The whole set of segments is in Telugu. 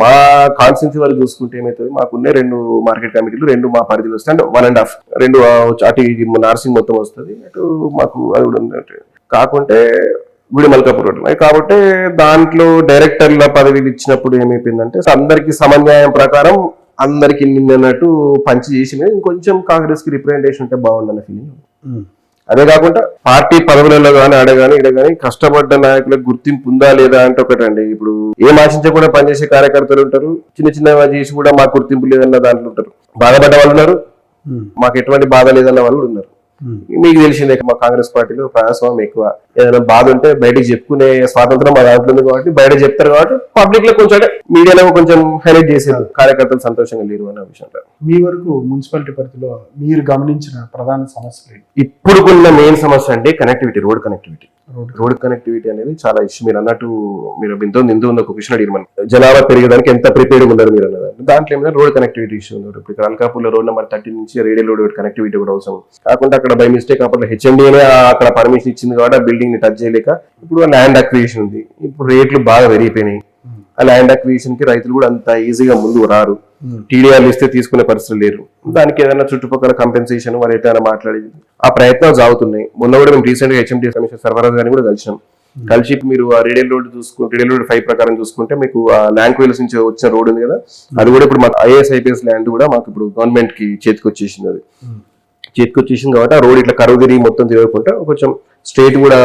మా కాన్స్టిట్యూన్సీ వాళ్ళు చూసుకుంటే ఏమవుతుంది, మాకున్నే 2 మార్కెట్ కమిటీలు, 2 మా పరిధిలో వస్తాయి, అంటే 1.5 2 అటు నార్సింగ్ మొత్తం వస్తుంది, అటు మాకు అది కూడా ఉంది. కాకుంటే గుడి మల్కాపూర్ రోడ్డు కాబట్టి దాంట్లో డైరెక్టర్ల పదవిలు ఇచ్చినప్పుడు ఏమైపోయిందంటే అందరికి సమన్వయం ప్రకారం అందరికి నిన్నట్టు పంచి చేసి ఇంకొంచెం కాంగ్రెస్ కి రిప్రజెంటేషన్ ఉంటే బాగుందన్న ఫీలింగ్. అదే కాకుండా పార్టీ పదవులలో కానీ ఆడగాని కష్టపడ్డ నాయకులకు గుర్తింపు ఉందా లేదా అంటే ఒకటండి. ఇప్పుడు ఏం ఆశించకుండా పనిచేసే కార్యకర్తలు ఉంటారు, చిన్న చేసి కూడా మాకు గుర్తింపు లేదన్న దాంట్లో ఉంటారు, బాధపడ్డ వాళ్ళు ఉన్నారు, మాకు ఎటువంటి బాధ లేదన్న వాళ్ళు ఉన్నారు. మీకు తెలిసిందే మా కాంగ్రెస్ పార్టీలో ప్రజాస్వామ్యం ఎక్కువ, ఏదైనా బాధ ఉంటే బయటకు చెప్పుకునే స్వాతంత్రం మా దాంట్లో ఉంది కాబట్టి బయట చెప్తారు కాబట్టి పబ్లిక్ లో కొంచెం మీడియాలో కొంచెం హైలైట్ చేసేది కార్యకర్తలు సంతోషంగా లేరు అనే విషయంలో. మీ వరకు మున్సిపాలిటీ పరిధిలో మీరు గమనించిన ప్రధాన సమస్యలు ఇప్పుడుకున్న మెయిన్ సమస్య అంటే కనెక్టివిటీ, రోడ్ కనెక్టివిటీ అనేది చాలా ఇష్యూ. మీరు అన్నట్టు మీరు ఇంత ఉంది ఒక క్వశ్చన్ అడిగిన మనం జనాభా పెరిగేదానికి ఎంత ప్రిపేర్డ్ ఉన్నారు మీరు అన్నదాన్ని, దాంట్లో ఏమైనా రోడ్ కనెక్టివిటీ ఇష్యూ ఉంది. ఇప్పుడు అల్కాపూర్ లో రోడ్ నెంబర్ 30 నుంచి రేడియల్ రోడ్ కనెక్టివిటీ కూడా అవసరం. కాకుండా అక్కడ బై మిస్టేక్ అప్పుడు హెచ్ఎండిఏనే అక్కడ పర్మిషన్ ఇచ్చింది కాబట్టి ఆ బిల్డింగ్ ని టచ్ చేయలేక ఇప్పుడు ల్యాండ్ అక్విజిషన్ ఉంది. ఇప్పుడు రేట్లు బాగా పెరిగిపోయినాయి. ఆ ల్యాండ్ అక్విజిషన్ కి రైతులు కూడా అంత ఈజీగా ముందుకు రారు, టీడీఆర్లు ఇస్తే తీసుకునే పరిస్థితులు లేరు. దానికి ఏదైనా చుట్టుపక్కల కంపెన్సేషన్ వారు ఎట్లా మాట్లాడేది ఆ ప్రయత్నాలు సాగుతున్నాయి. మొన్న కూడా మేము రీసెంట్ గా హెచ్ఎండి కమిషనర్ సర్వరాజ్ గారిని కూడా కలిసినాం. కలిసి మీరు ఆ రేడియల్ రోడ్ చూసుకుంటే రేడియల్ రోడ్ 5 ప్రకారం చూసుకుంటే మీకు ఆ ల్యాండ్ క్వీల్స్ నుంచి వచ్చిన రోడ్ ఉంది కదా, అది కూడా ఇప్పుడు మాకు IAS ల్యాండ్ కూడా మాకు ఇప్పుడు గవర్నమెంట్ కి చేతికి వచ్చేసింది. అది చేతికి వచ్చేసింది కాబట్టి ఆ రోడ్ ఇట్లా కరువు తిరిగి మొత్తం తిరగకుండా కొంచెం స్ట్రైట్ కూడా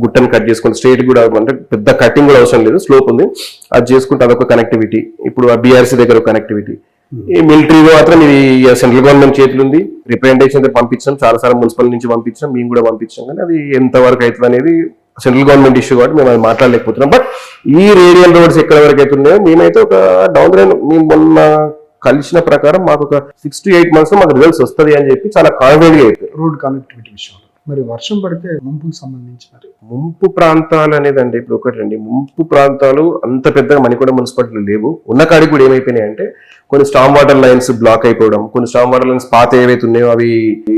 గుట్టను కట్ చేసుకుంటే స్ట్రైట్ కూడా అంటే పెద్ద కటింగ్ కూడా అవసరం లేదు, స్లోప్ ఉంది, అది చేసుకుంటే అదొక కనెక్టివిటీ. ఇప్పుడు ఆ BRC దగ్గర ఒక కనెక్టివిటీ. ఈ మిలిటరీలో మాత్రం ఇది సెంట్రల్ గవర్నమెంట్ చేతులు ఉంది. రిప్రజెంటేషన్ పంపించాం, చాలాసార్లు మున్సిపల్ నుంచి పంపించాం, మేము కూడా పంపించాం, కానీ అది ఎంత వరకు అవుతుంది అనేది సెంట్రల్ గవర్నమెంట్ ఇష్యూ కాబట్టి మేము అది మాట్లాడలేకపోతున్నాం. బట్ ఈ రేడియల్ రోడ్స్ ఎక్కడ వరకు అవుతున్నాయో మేమైతే ఒక డౌన్ ద లైన్ మేము మొన్న కలిసిన ప్రకారం మాకు ఒక 6 to 8 months లో మాకు రిజల్ట్స్ వస్తుంది అని చెప్పి చాలా కాన్ఫిడెంట్ గా అయిపోయింది. రోడ్ కనెక్టివిటీ విషయంలో మరి వర్షం పడితే ముంపుకు సంబంధించి ముంపు ప్రాంతాలు అనేదండి ఇప్పుడు ఒకటండి, ముంపు ప్రాంతాలు అంత పెద్దగా మణికొండ మున్సిపాలిటీలు లేవు. ఉన్న కాడికి కూడా ఏమైపోయినాయి అంటే కొన్ని స్టామ్ వాటర్ లైన్స్ బ్లాక్ అయిపోవడం, కొన్ని స్టామ్ వాటర్ లైన్స్ పాత ఏవైతే ఉన్నాయో అవి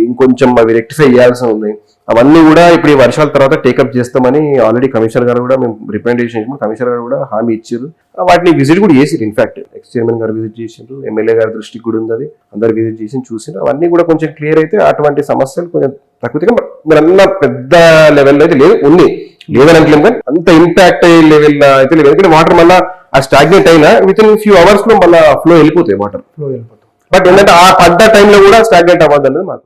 ఇంకొంచెం అవి రెక్టిఫై చేయాల్సి ఉన్నాయి. అవన్నీ కూడా ఇప్పుడు ఈ వర్షాల తర్వాత టేకప్ చేస్తామని ఆల్రెడీ కమిషనర్ గారు కూడా మేము రిప్రజెంటేషన్ ఇచ్చాము. కమిషనర్ గారు కూడా హామీ ఇచ్చారు, వాటిని విజిట్ కూడా చేసారు. ఇన్ఫాక్ట్ ఎక్స్ చైర్మన్ గారు విజిట్ చేసారు, ఎమ్మెల్యే గారి దృష్టికి కూడా ఉంది, అది అందరు విజిట్ చేసి చూసారు. అవన్నీ కూడా కొంచెం క్లియర్ అయితే అటువంటి సమస్యలు కొంచెం తక్కువ. మీరన్నా పెద్ద లెవెల్లో అయితే లేదు, ఉంది లేదని అంటలేము, కానీ అంత ఇంపాక్ట్ అయ్యే లెవెల్ అయితే లేదు. ఎందుకంటే వాటర్ మళ్ళీ ఆ స్టాగ్నేట్ అయినా విత్ ఇన్ ఫ్యూ అవర్స్ లో మళ్ళీ ఫ్లో వెళ్ళిపోతాయి వాటర్. బట్ ఏంటంటే ఆ పడ్డ టైంలో కూడా స్టాగ్నేట్ అవ్వదు అనేది మాకు